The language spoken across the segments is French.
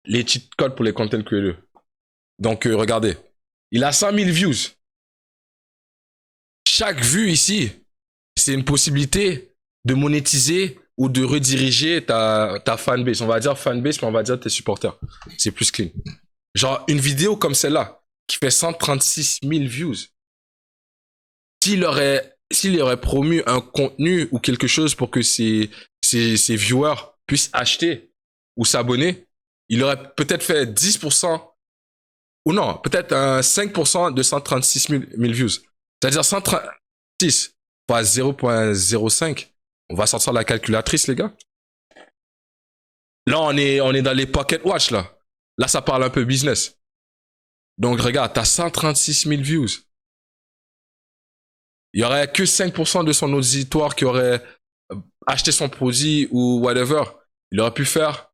les cheat codes pour les content creators. Donc, regardez. Il a 100 000 views. Chaque vue ici, c'est une possibilité de monétiser ou de rediriger ta fanbase. On va dire fanbase, mais on va dire tes supporters. C'est plus clean. Genre, une vidéo comme celle-là, qui fait 136 000 views, s'il aurait promu un contenu ou quelque chose pour que ses viewers puissent acheter ou s'abonner, il aurait peut-être fait 10%, ou non, peut-être 5% de 136 000 views. C'est-à-dire 136 fois 0.05. On va sortir la calculatrice, les gars. Là, on est dans les pocket watch, là. Là, ça parle un peu business. Donc, regarde, t'as 136 000 views. Il y aurait que 5% de son auditoire qui aurait acheté son produit ou whatever. Il aurait pu faire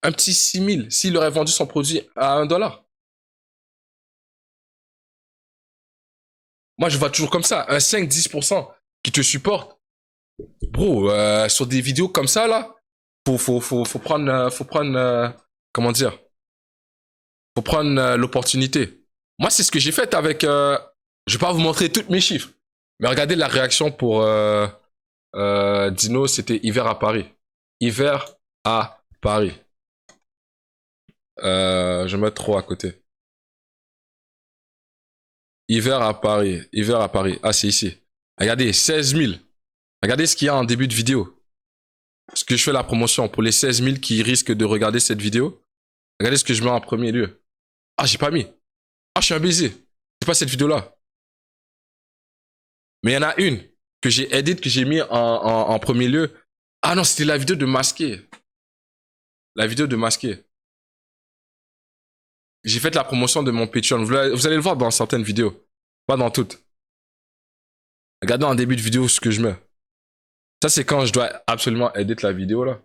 un petit 6 000 s'il aurait vendu son produit à $1. Moi, je vois toujours comme ça. Un 5-10% qui te supporte. Bro, sur des vidéos comme ça, là, faut prendre, comment dire, faut prendre l'opportunité. Moi, c'est ce que j'ai fait avec, je vais pas vous montrer tous mes chiffres, mais regardez la réaction pour Dino, c'était hiver à Paris. Hiver à Paris. Je vais mettre trop à côté. Hiver à Paris. Hiver à Paris. Ah, c'est ici. Regardez, 16 000. Regardez ce qu'il y a en début de vidéo. Ce que je fais la promotion pour les 16 000 qui risquent de regarder cette vidéo. Regardez ce que je mets en premier lieu. Ah, j'ai pas mis. Ah, je suis un baiser. C'est pas cette vidéo-là. Mais il y en a une que j'ai edit, que j'ai mis en premier lieu. Ah non, c'était la vidéo de masquer. La vidéo de masquer. J'ai fait la promotion de mon Patreon. Vous allez le voir dans certaines vidéos. Pas dans toutes. Regardez en début de vidéo ce que je mets. Ça, c'est quand je dois absolument edit la vidéo, là.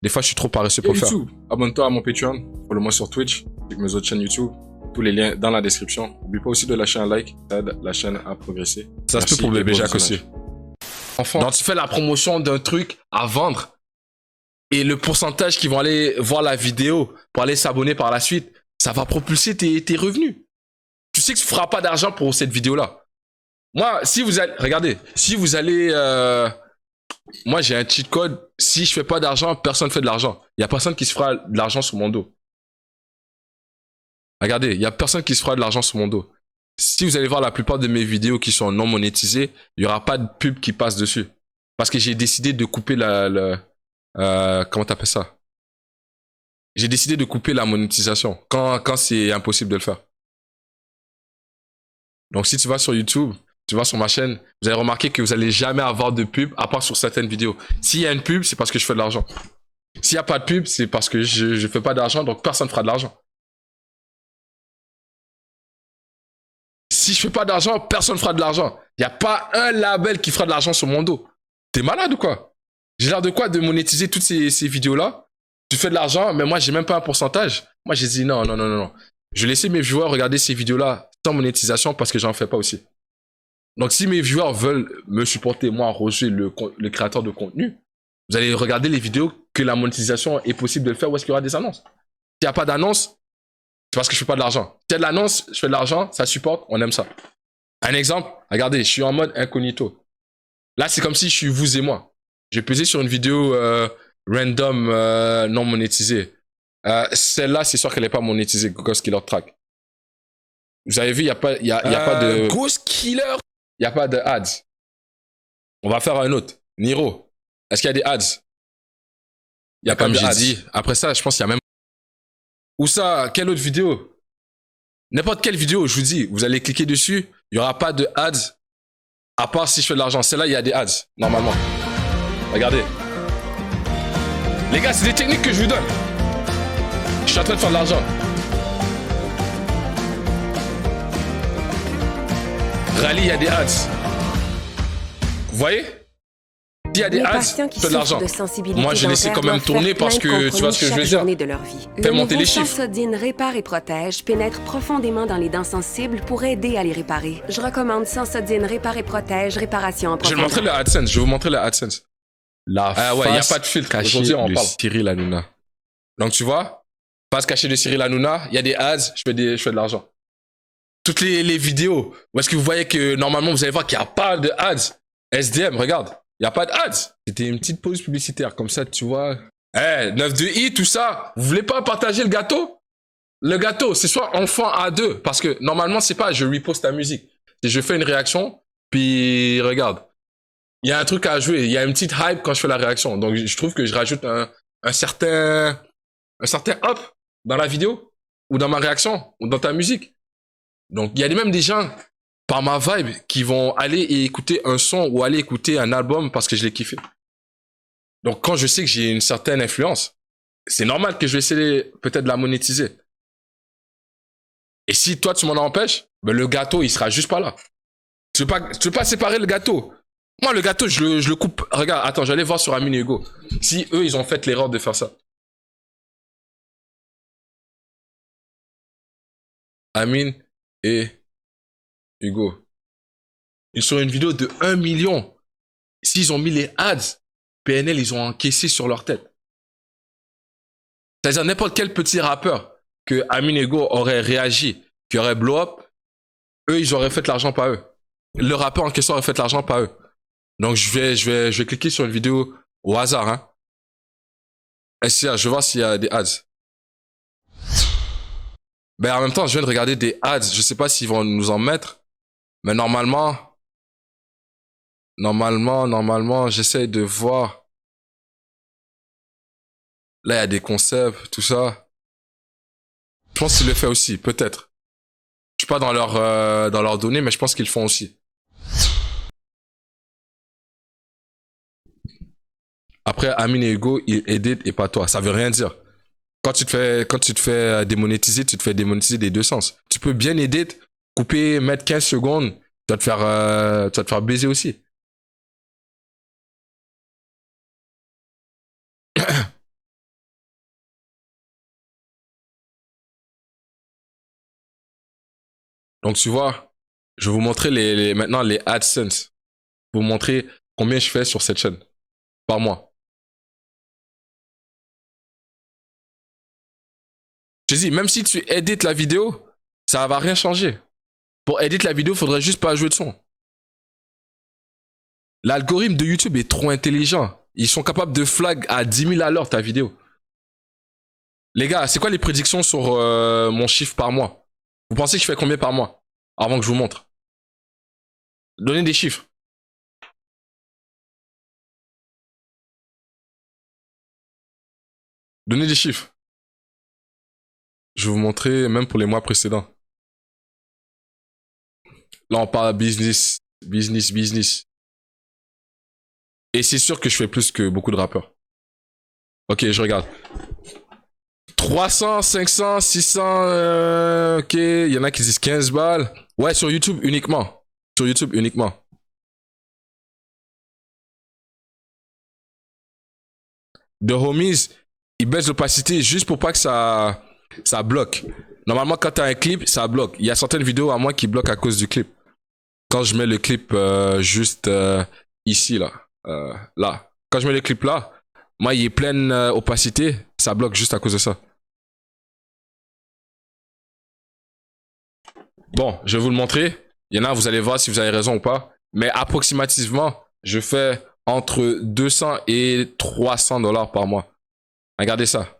Des fois, je suis trop paresseux pour le faire. Abonne-toi à mon Patreon. Follow-moi sur Twitch. Avec mes autres chaînes YouTube. Tous les liens dans la description. N'oublie pas aussi de lâcher un like. Ça aide la chaîne à progresser. Ça se peut pour bébé Jacques aussi. Enfin, donc tu fais la promotion d'un truc à vendre. Et le pourcentage qui vont aller voir la vidéo pour aller s'abonner par la suite, ça va propulser tes revenus. Tu sais que tu ne feras pas d'argent pour cette vidéo-là. Moi, si vous allez... Regardez. Si vous allez... Moi, j'ai un cheat code. Si je fais pas d'argent, personne ne fait de l'argent. Il n'y a personne qui se fera de l'argent sur mon dos. Regardez, il n'y a personne qui se fera de l'argent sur mon dos. Si vous allez voir la plupart de mes vidéos qui sont non monétisées, il n'y aura pas de pub qui passe dessus. Parce que j'ai décidé de couper comment t'appelles ça? J'ai décidé de couper la monétisation quand c'est impossible de le faire. Donc si tu vas sur YouTube, tu vas sur ma chaîne, vous allez remarquer que vous n'allez jamais avoir de pub à part sur certaines vidéos. S'il y a une pub, c'est parce que je fais de l'argent. S'il n'y a pas de pub, c'est parce que je fais pas d'argent, donc personne ne fera de l'argent. Si je fais pas d'argent, personne ne fera de l'argent. Il n'y a pas un label qui fera de l'argent sur mon dos. T'es malade ou quoi? J'ai l'air de quoi de monétiser toutes ces vidéos-là? Tu fais de l'argent, mais moi, j'ai même pas un pourcentage. Moi, j'ai dit non. Je vais laisser mes viewers regarder ces vidéos-là sans monétisation parce que j'en fais pas aussi. Donc, si mes viewers veulent me supporter, moi, Roger, le créateur de contenu, vous allez regarder les vidéos que la monétisation est possible de le faire ou est-ce qu'il y aura des annonces. S'il n'y a pas d'annonce, c'est parce que je fais pas de l'argent. S'il y a de l'annonce, je fais de l'argent, ça supporte, on aime ça. Un exemple, regardez, je suis en mode incognito. Là, c'est comme si je suis vous et moi. J'ai pesé sur une vidéo random non monétisée. Celle-là, c'est sûr qu'elle n'est pas monétisée, Ghost Killer Track. Vous avez vu, il n'y a pas de... Ghost Killer. Il n'y a pas de ads. On va faire un autre. Niro. Est-ce qu'il y a des ads? Il n'y a pas de ads. Après ça, je pense qu'il y a même... Où ça? Quelle autre vidéo? N'importe quelle vidéo, je vous dis, vous allez cliquer dessus, il n'y aura pas de ads, à part si je fais de l'argent. Celle-là, il y a des ads, normalement. Regardez. Les gars, c'est des techniques que je vous donne. Je suis en train de faire de l'argent. Rallye, il y a des ads. Vous voyez? S'il y a des ads, c'est de l'argent. Moi, j'ai laissé quand même tourner parce que tu vois ce que je veux dire. Fais monter les chiffres. Sensodine répare et protège pénètre profondément dans les dents sensibles pour aider à les réparer. Je recommande Sensodine répare et protège, réparation en profondeur. Je vais vous montrer le AdSense. Ah ouais, il n'y a pas de filtre. Aujourd'hui, on parle. Cyril Hanouna. Donc, tu vois, Face cachée de Cyril Hanouna, il y a des ads, je fais de l'argent. Toutes les vidéos, où est-ce que vous voyez que normalement vous allez voir qu'il n'y a pas de ads. SDM, regarde, il n'y a pas de ads. C'était une petite pause publicitaire, comme ça, tu vois. Eh, 9-2-I, tout ça, vous voulez pas partager le gâteau? Le gâteau, c'est soit enfant à deux, parce que normalement, c'est pas je reposte ta musique. C'est je fais une réaction, puis regarde. Il y a un truc à jouer, il y a une petite hype quand je fais la réaction. Donc je trouve que je rajoute un certain up dans la vidéo, ou dans ma réaction, ou dans ta musique. Donc il y a même des gens, par ma vibe, qui vont aller écouter un son ou aller écouter un album parce que je l'ai kiffé. Donc quand je sais que j'ai une certaine influence, c'est normal que je vais essayer peut-être de la monétiser. Et si toi tu m'en empêches, ben le gâteau il sera juste pas là. Tu veux pas séparer le gâteau. Moi le gâteau je le coupe. Regarde, attends, j'allais voir sur Amine et Hugo. Si eux ils ont fait l'erreur de faire ça. Amine et Hugo. Ils sont une vidéo de 1 million. S'ils ont mis les ads, PNL ils ont encaissé sur leur tête. C'est-à-dire n'importe quel petit rappeur que Amine et Hugo auraient réagi, qui aurait blow up, eux ils auraient fait l'argent pas eux. Le rappeur en question aurait fait l'argent pas eux. Donc je vais cliquer sur une vidéo au hasard. Hein. SCA, je vais voir s'il y a des ads. Ben en même temps, je viens de regarder des ads. Je sais pas s'ils vont nous en mettre. Mais normalement, j'essaie de voir. Là, il y a des concepts, tout ça. Je pense qu'ils le font aussi, peut-être. Je suis pas dans leurs données, mais je pense qu'ils le font aussi. Après, Amine et Hugo, ils editent et pas toi. Ça veut rien dire. Quand tu te fais démonétiser, tu te fais démonétiser des deux sens. Tu peux bien edit, couper, mettre 15 secondes, tu vas te faire baiser aussi. Donc, tu vois, je vais vous montrer maintenant les AdSense. Pour vous montrer combien je fais sur cette chaîne par mois. Je te dis, même si tu édites la vidéo, ça va rien changer. Pour éditer la vidéo, il faudrait juste pas jouer de son. L'algorithme de YouTube est trop intelligent. Ils sont capables de flag à 10 000 à l'heure ta vidéo. Les gars, c'est quoi les prédictions sur mon chiffre par mois? Vous pensez que je fais combien par mois? Avant que je vous montre. Donnez des chiffres. Donnez des chiffres. Je vais vous montrer même pour les mois précédents. Là, on parle business. Business. Et c'est sûr que je fais plus que beaucoup de rappeurs. Ok, je regarde. 300, 500, 600, ok. Il y en a qui disent 15 balles. Ouais, sur YouTube uniquement. Sur YouTube uniquement. The Homies, ils baissent l'opacité juste pour pas que ça bloque. Normalement, quand t'as un clip, ça bloque. Il y a certaines vidéos à moi qui bloquent à cause du clip. Quand je mets le clip juste ici, là. Là. Quand je mets le clip là, moi, il est pleine opacité. Ça bloque juste à cause de ça. Bon, je vais vous le montrer. Il y en a, vous allez voir si vous avez raison ou pas. Mais approximativement, je fais entre 200 et 300 $ par mois. Regardez ça.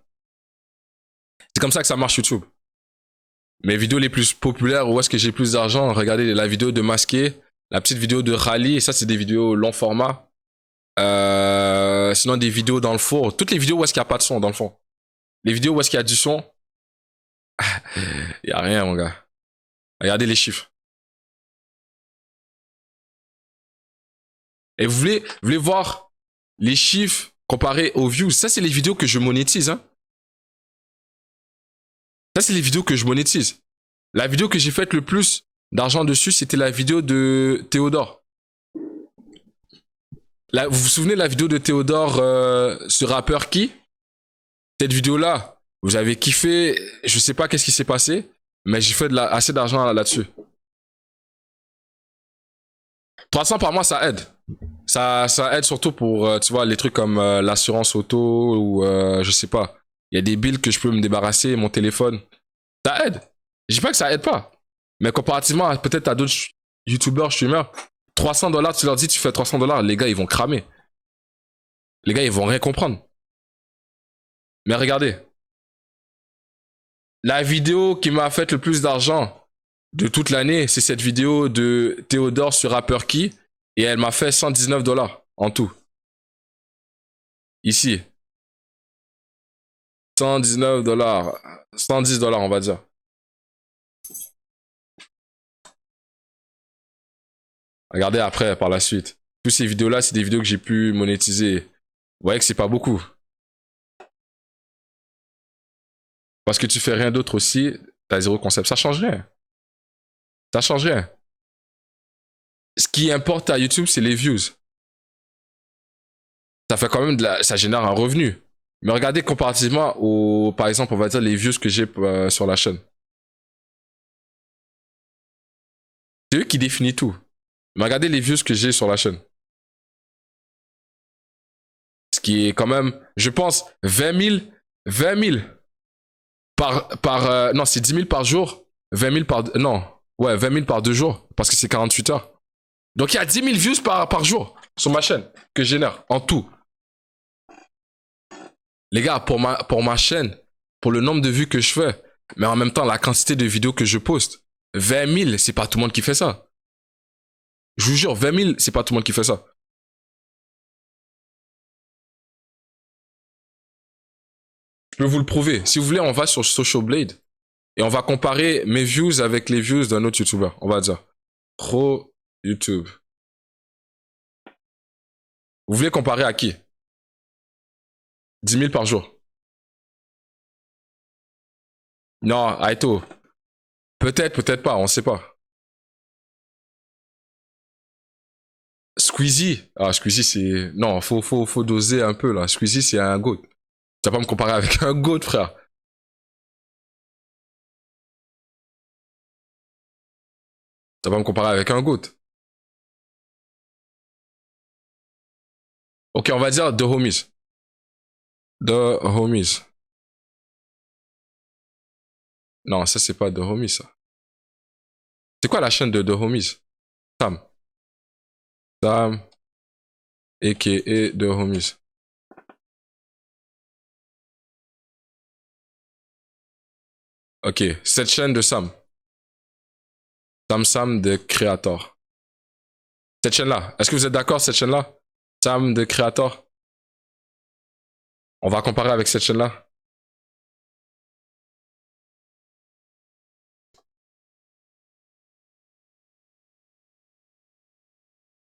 C'est comme ça que ça marche YouTube. Mes vidéos les plus populaires, où est-ce que j'ai plus d'argent? Regardez la vidéo de Masqué, la petite vidéo de Rally, et ça c'est des vidéos long format. Sinon des vidéos dans le four. Toutes les vidéos où est-ce qu'il n'y a pas de son dans le fond. Les vidéos où est-ce qu'il y a du son, il n'y a rien mon gars. Regardez les chiffres. Et vous voulez voir les chiffres comparés aux views? Ça c'est les vidéos que je monétise. Hein. Ça c'est les vidéos que je monétise. La vidéo que j'ai faite le plus d'argent dessus, c'était la vidéo de Théodore. Là, vous vous souvenez de la vidéo de Théodore, ce rappeur qui? Cette vidéo-là, vous avez kiffé, je sais pas qu'est-ce qui s'est passé, mais j'ai fait assez d'argent là-dessus. 300 par mois, ça aide. Ça aide surtout pour, tu vois, les trucs comme l'assurance auto ou je sais pas. Il y a des billes que je peux me débarrasser, mon téléphone. Ça aide. Je dis pas que ça aide pas. Mais comparativement à peut-être à d'autres youtubeurs, streamers, $300, tu leur dis tu fais $300, les gars ils vont cramer. Les gars ils vont rien comprendre. Mais regardez. La vidéo qui m'a fait le plus d'argent de toute l'année, c'est cette vidéo de Théodore sur Rapperkey. Et elle m'a fait $119 en tout. Ici. $119. $110 on va dire. Regardez après, par la suite. Toutes ces vidéos-là, c'est des vidéos que j'ai pu monétiser. Vous voyez que c'est pas beaucoup. Parce que tu fais rien d'autre aussi, t'as zéro concept. Ça change rien. Ça change rien. Ce qui importe à YouTube, c'est les views. Ça fait quand même ça génère un revenu. Mais regardez comparativement aux, par exemple, on va dire les views que j'ai sur la chaîne. C'est eux qui définissent tout. Mais regardez les views que j'ai sur la chaîne. Ce qui est quand même, je pense, 20 000 non, c'est 10 000 par jour. 20 000 par, non, ouais, 20 000 par 2 jours. Parce que c'est 48 heures. Donc il y a 10 000 views par jour sur ma chaîne que je génère en tout. Les gars, pour ma chaîne, pour le nombre de vues que je fais, mais en même temps la quantité de vidéos que je poste, 20 000, c'est pas tout le monde qui fait ça. Je vous jure, 20 000, c'est pas tout le monde qui fait ça. Je peux vous le prouver. Si vous voulez, on va sur Social Blade et on va comparer mes views avec les views d'un autre YouTuber. On va dire Pro YouTube. Vous voulez comparer à qui? 10 000 par jour. Non, Aito. Peut-être, peut-être pas, on sait pas. Squeezie. Ah, Squeezie, c'est... Non, faut doser un peu, là. Squeezie, c'est un goat. Tu vas pas me comparer avec un goat, frère. Tu vas pas me comparer avec un goat. Ok, on va dire The Homies. The Homies. Non, ça, c'est pas The Homies, ça. C'est quoi la chaîne de The Homies? Sam. Sam. A.K.A. The Homies. Ok, cette chaîne de Sam. Sam de Creator. Cette chaîne-là. Est-ce que vous êtes d'accord, cette chaîne-là? Sam de Creator. On va comparer avec cette chaîne-là.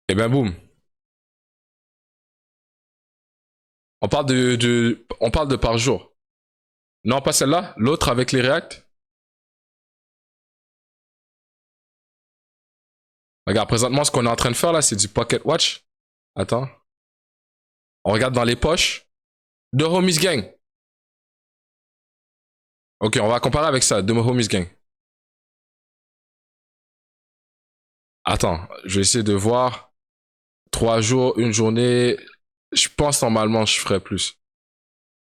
Et ben boum. On parle on parle de par jour. Non, pas celle-là. L'autre avec les React. Regarde, présentement, ce qu'on est en train de faire là, c'est du Pocket Watch. Attends. On regarde dans les poches. The Homies Gang. Ok, on va comparer avec ça. The Homies Gang. Attends, je vais essayer de voir. 3 jours, une journée. Je pense normalement je ferais plus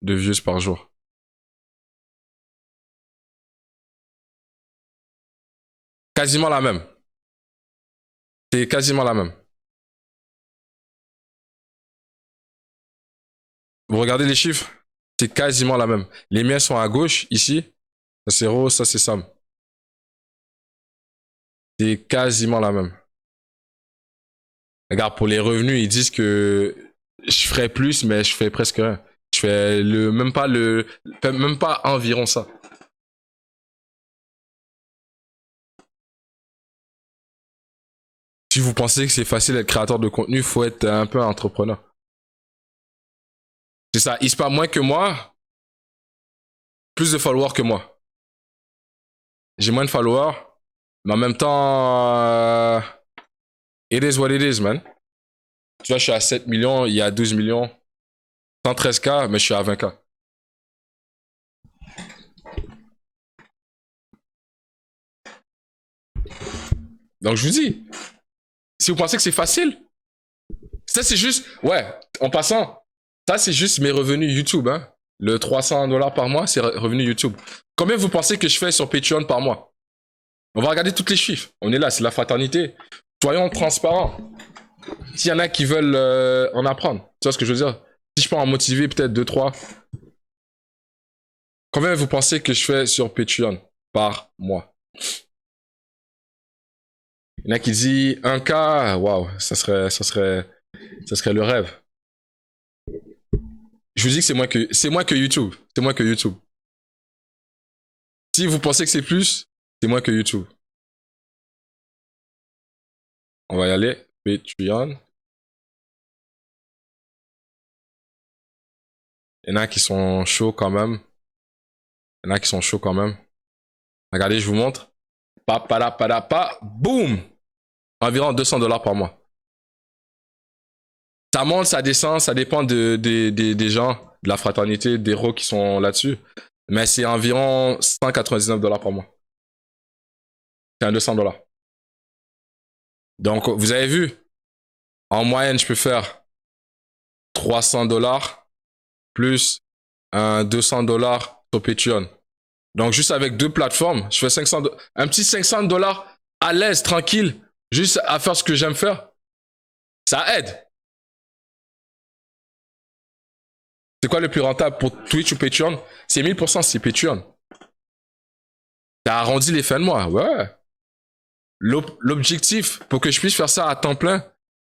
de views par jour. Quasiment la même. C'est quasiment la même. Vous regardez les chiffres? C'est quasiment la même. Les miens sont à gauche, ici. Ça c'est Rose, ça c'est Sam. C'est quasiment la même. Regarde, pour les revenus, ils disent que je ferais plus, mais je fais presque rien. Je fais même pas environ ça. Si vous pensez que c'est facile d'être créateur de contenu, il faut être un peu entrepreneur. C'est ça, il se passe moins que moi, plus de followers que moi. J'ai moins de followers, mais en même temps, it is what it is, man. Tu vois, je suis à 7 millions, il y a 12 millions, 113K, mais je suis à 20K. Donc je vous dis, si vous pensez que c'est facile, ça c'est juste, ouais, en passant, ça c'est juste mes revenus YouTube, hein. Le 300 $ par mois, c'est revenu YouTube. Combien vous pensez que je fais sur Patreon par mois? On va regarder toutes les chiffres. On est là, c'est la fraternité. Soyons transparents. S'il y en a qui veulent en apprendre, tu vois ce que je veux dire? Si je peux en motiver peut-être 2, 3. Combien vous pensez que je fais sur Patreon par mois? Il y en a qui disent 1K, waouh, ça serait le rêve. Je vous dis que c'est moins que YouTube. C'est moins que YouTube. Si vous pensez que c'est plus, c'est moins que YouTube. On va y aller. Patreon. Il y en a qui sont chauds quand même. Regardez, je vous montre. Boum! Environ 200 $ par mois. Ça monte, ça descend, ça dépend des gens, de la fraternité, des héros qui sont là-dessus. Mais c'est environ 199 $ par mois. C'est un 200 $. Donc, vous avez vu, en moyenne, je peux faire 300 $ plus un 200 $ sur Patreon. Donc, juste avec 2 plateformes, je fais un petit 500 $ à l'aise, tranquille, juste à faire ce que j'aime faire. Ça aide. C'est quoi le plus rentable pour Twitch ou Patreon? C'est 1000%, c'est Patreon. T'as arrondi les fins de mois, ouais. L'objectif, pour que je puisse faire ça à temps plein,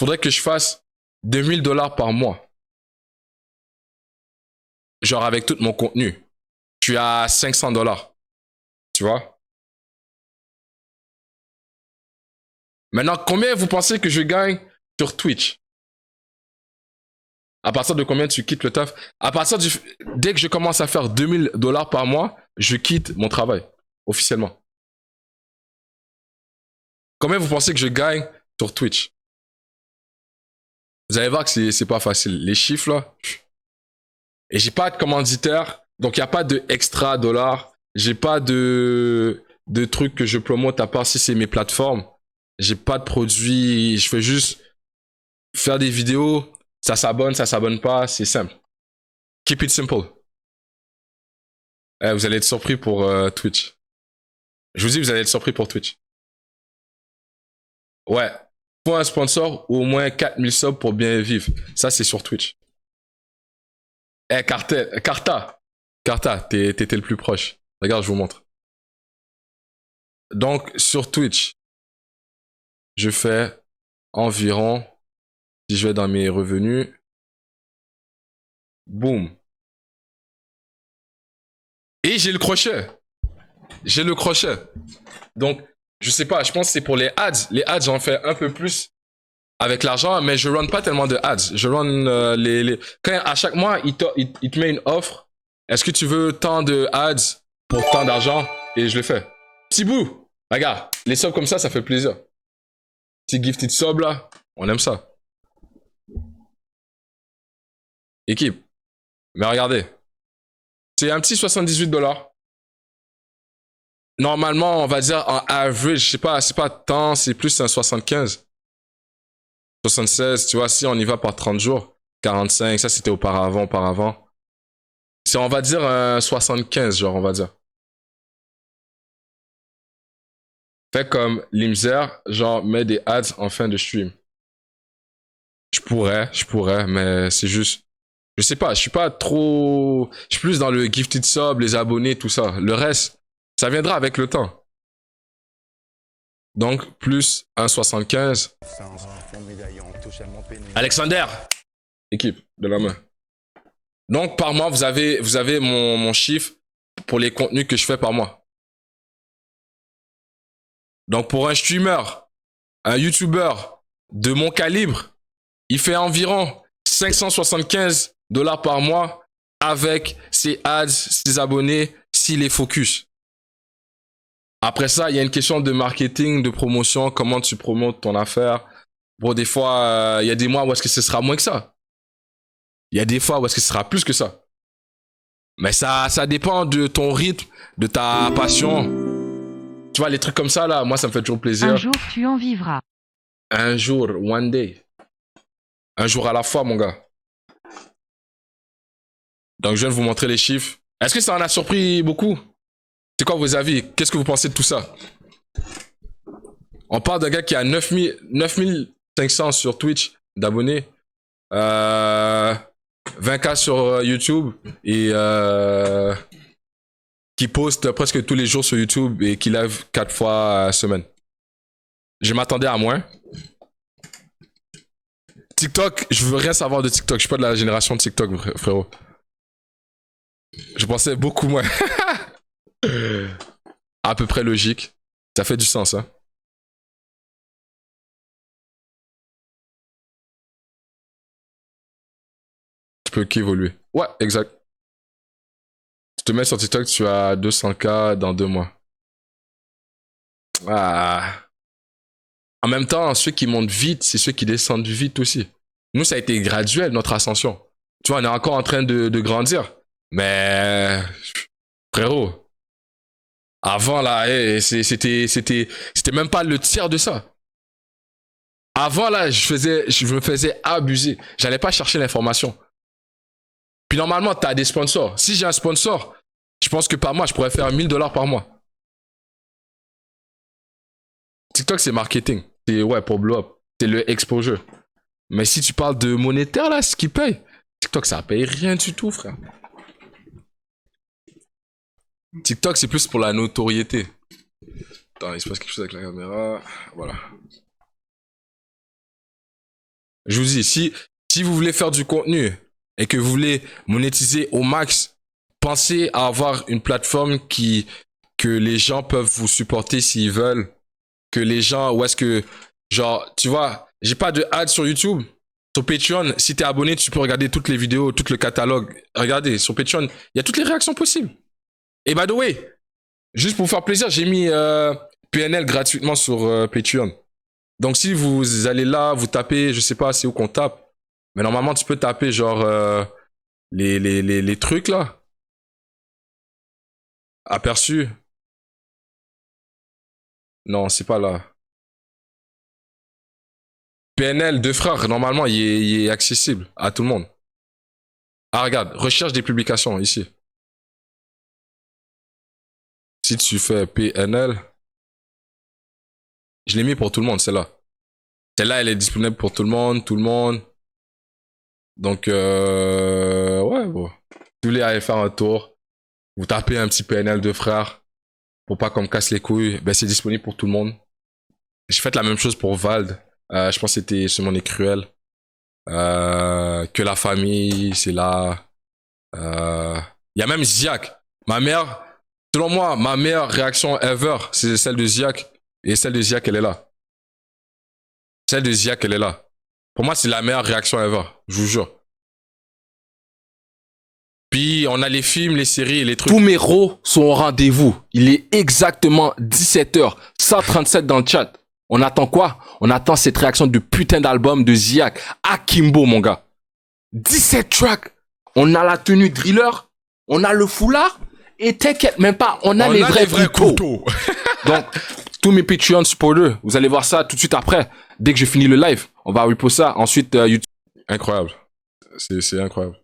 faudrait que je fasse 2000 $ par mois. Genre avec tout mon contenu. Je suis à 500 $. Tu vois? Maintenant, combien vous pensez que je gagne sur Twitch? À partir de combien tu quittes le taf? Dès que je commence à faire 2000 $ par mois, je quitte mon travail, officiellement. Combien vous pensez que je gagne sur Twitch? Vous allez voir que c'est pas facile. Les chiffres, là. Et j'ai pas de commanditaire, donc il n'y a pas de extra dollars. J'ai pas de trucs que je promote à part si c'est mes plateformes. J'ai pas de produits. Je fais juste faire des vidéos. Ça s'abonne pas. C'est simple. Keep it simple. Vous allez être surpris pour Twitch. Je vous dis, vous allez être surpris pour Twitch. Ouais. Faut un sponsor ou au moins 4000 subs pour bien vivre. Ça, c'est sur Twitch. Carta, t'étais le plus proche. Regarde, je vous montre. Donc, sur Twitch, je fais environ, si je vais dans mes revenus, boum. Et j'ai le crochet. Donc, je sais pas, je pense que c'est pour les ads. Les ads, j'en fais un peu plus avec l'argent, mais je run pas tellement de ads. Je run quand à chaque mois, il te met une offre. Est-ce que tu veux tant de ads pour tant d'argent? Et je le fais. Petit bout. Regarde, les subs comme ça fait plaisir. Petit gifted sub là, on aime ça. Équipe. Mais regardez. C'est un petit 78 $. Normalement, on va dire en average, je sais pas, c'est pas tant, c'est plus un 75. 76, tu vois, si on y va par 30 jours, 45, ça c'était auparavant. C'est, on va dire, un 75, genre, on va dire. Fait comme Limzer, genre, met des ads en fin de stream. Je pourrais, mais c'est juste, je sais pas, je suis pas trop, je suis plus dans le gifted sub, les abonnés, tout ça. Le reste, ça viendra avec le temps. Donc, plus 1,75. Alexander, équipe de la main. Donc, par mois, vous avez mon chiffre pour les contenus que je fais par mois. Donc, pour un streamer, un YouTuber de mon calibre, il fait environ 575 $ par mois avec ses ads, ses abonnés, s'il est focus. Après ça, il y a une question de marketing, de promotion, comment tu promotes ton affaire. Bon, des fois, il y a des mois où est-ce que ce sera moins que ça. Il y a des fois où est-ce que ce sera plus que ça. Mais ça dépend de ton rythme, de ta passion. Tu vois, les trucs comme ça, là, moi, ça me fait toujours plaisir. Un jour, tu en vivras. Un jour, one day. Un jour à la fois, mon gars. Donc, je viens de vous montrer les chiffres. Est-ce que ça en a surpris beaucoup? C'est quoi vos avis? Qu'est-ce que vous pensez de tout ça? On parle d'un gars qui a 9500 sur Twitch d'abonnés, 20K sur YouTube et qui poste presque tous les jours sur YouTube et qui live 4 fois semaine. Je m'attendais à moins. TikTok, je veux rien savoir de TikTok. Je suis pas de la génération de TikTok, frérot. Je pensais beaucoup moins. À peu près logique. Ça fait du sens, hein. Tu peux qu'évoluer. Ouais, exact. Tu te mets sur TikTok, tu as 200K dans 2 mois. Ah. En même temps, ceux qui montent vite, c'est ceux qui descendent vite aussi. Nous, ça a été graduel, notre ascension. Tu vois, on est encore en train de grandir. Mais, frérot, avant, là, c'était même pas le tiers de ça. Avant, là, je me faisais abuser. J'allais pas chercher l'information. Puis normalement, tu as des sponsors. Si j'ai un sponsor, je pense que par mois, je pourrais faire $1000 par mois. TikTok, c'est marketing. C'est ouais, pour blow up. C'est le exposure. Mais si tu parles de monétaire, là, ce qui paye, TikTok, ça paye rien du tout, frère. TikTok, c'est plus pour la notoriété. Attends, il se passe quelque chose avec la caméra. Voilà. Je vous dis, si vous voulez faire du contenu et que vous voulez monétiser au max, pensez à avoir une plateforme que les gens peuvent vous supporter s'ils veulent. Que les gens, ou est-ce que, genre, tu vois, j'ai pas de ads sur YouTube. Sur Patreon, si t'es abonné, tu peux regarder toutes les vidéos, tout le catalogue. Regardez, sur Patreon, il y a toutes les réactions possibles. Et by the way, juste pour vous faire plaisir, j'ai mis PNL gratuitement sur Patreon. Donc si vous allez là, vous tapez, je sais pas c'est où qu'on tape, mais normalement tu peux taper genre les trucs là. Aperçu. Non, c'est pas là. PNL deux frères, normalement il est accessible à tout le monde. Ah regarde, recherche des publications ici. Si tu fais PNL, je l'ai mis pour tout le monde, celle-là. Celle-là, elle est disponible pour tout le monde, tout le monde. Donc, ouais, bon. Si vous voulez aller faire un tour, vous tapez un petit PNL de frères pour pas qu'on me casse les couilles. Ben, c'est disponible pour tout le monde. J'ai fait la même chose pour Vald. Je pense que c'était sur mon cruel. Que la famille, c'est là. Il y a même Ziak. Ma mère, selon moi, ma meilleure réaction ever, c'est celle de Ziak. Et celle de Ziak, elle est là. Celle de Ziak, elle est là. Pour moi, c'est la meilleure réaction ever. Je vous jure. Puis, on a les films, les séries et les trucs. Tous mes ros sont au rendez-vous. Il est exactement 17h. 137 dans le chat. On attend quoi? On attend cette réaction de putain d'album de Ziak. Akimbo, mon gars. 17 tracks. On a la tenue driller. On a le foulard. Et t'inquiète même pas, on a les vrais couteaux. Donc, tous mes Patreon supporters, vous allez voir ça tout de suite après. Dès que je finis le live, on va reposter ça. Ensuite, YouTube. Incroyable. C'est incroyable.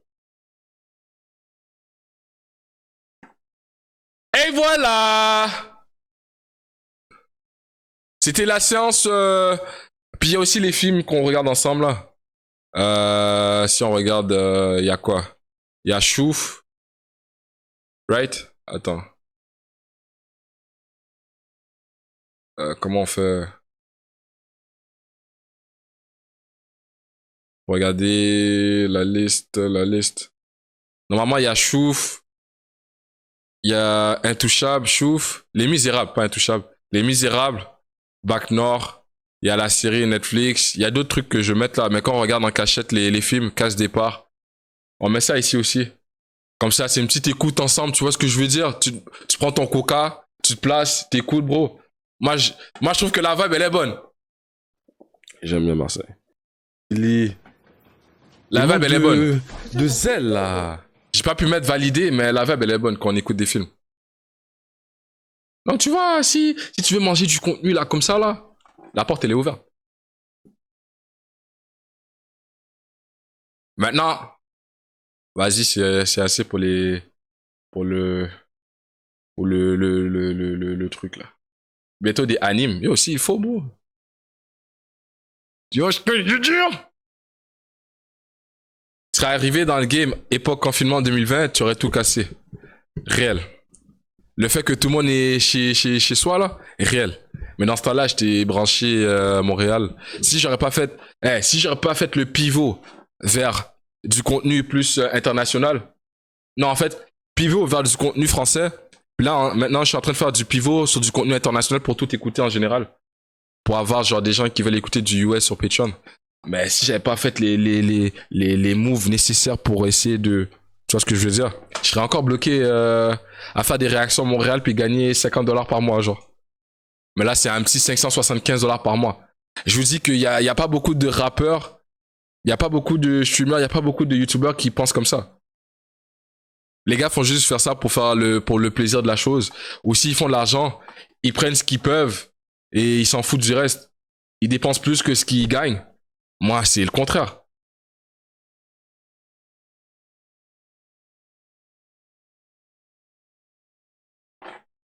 Et voilà! C'était la séance. Puis il y a aussi les films qu'on regarde ensemble là. Si on regarde, il y a quoi? Il y a Chouf. Right? Attends. Comment on fait? Regardez la liste. Normalement, il y a Chouf. Il y a Intouchable, Chouf. Les Misérables, pas Intouchable. Les Misérables, Bac Nord. Il y a la série Netflix. Il y a d'autres trucs que je vais mettre là. Mais quand on regarde en cachette les films, casse départ, on met ça ici aussi. Comme ça, c'est une petite écoute ensemble. Tu vois ce que je veux dire? Tu prends ton coca, tu te places, t'écoutes, bro. Moi, je trouve que la vibe, elle est bonne. J'aime bien Marseille. La vibe, elle est bonne. De zèle, là. J'ai pas pu mettre validé, mais la vibe, elle est bonne quand on écoute des films. Donc, tu vois, si tu veux manger du contenu, là, comme ça, là, la porte, elle est ouverte. Maintenant, Vas-y, c'est assez pour les, pour le truc là. Bientôt des animes. Yo, aussi, il faut, bro. Yo, je peux le dire. Tu serais arrivé dans le game, époque confinement 2020, tu aurais tout cassé. Réel. Le fait que tout le monde est chez soi, là, est réel. Mais dans ce temps-là, j'étais branché à Montréal. Si j'aurais pas fait le pivot vers du contenu plus international. Non, en fait, pivot vers du contenu français. Là, maintenant, je suis en train de faire du pivot sur du contenu international pour tout écouter en général. Pour avoir genre des gens qui veulent écouter du US sur Patreon. Mais si j'avais pas fait les moves nécessaires pour essayer de... Tu vois ce que je veux dire? Je serais encore bloqué à faire des réactions à Montréal puis gagner $50 par mois, genre. Mais là, c'est un petit $575 par mois. Je vous dis qu'il y a pas beaucoup de rappeurs, il y a pas beaucoup de streamers, il y a pas beaucoup de youtubeurs qui pensent comme ça. Les gars font juste faire ça pour le plaisir de la chose. Ou s'ils font de l'argent, ils prennent ce qu'ils peuvent et ils s'en foutent du reste. Ils dépensent plus que ce qu'ils gagnent. Moi, c'est le contraire.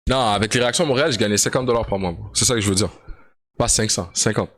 Non, avec les réactions à Montréal, je gagnais $50 par mois. C'est ça que je veux dire. Pas 500, 50.